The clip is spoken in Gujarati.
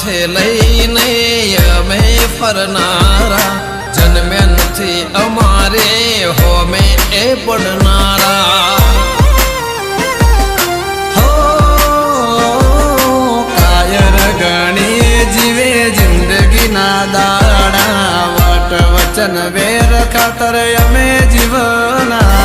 માથે લઈને અમે ફરનારા, જન્મ્યા નથી અમારે હોમે એ પડનારા. હો કાયર ગણી જીવે જિંદગીના દાડા, વટ વચન વેર ખાતર અમે જીવના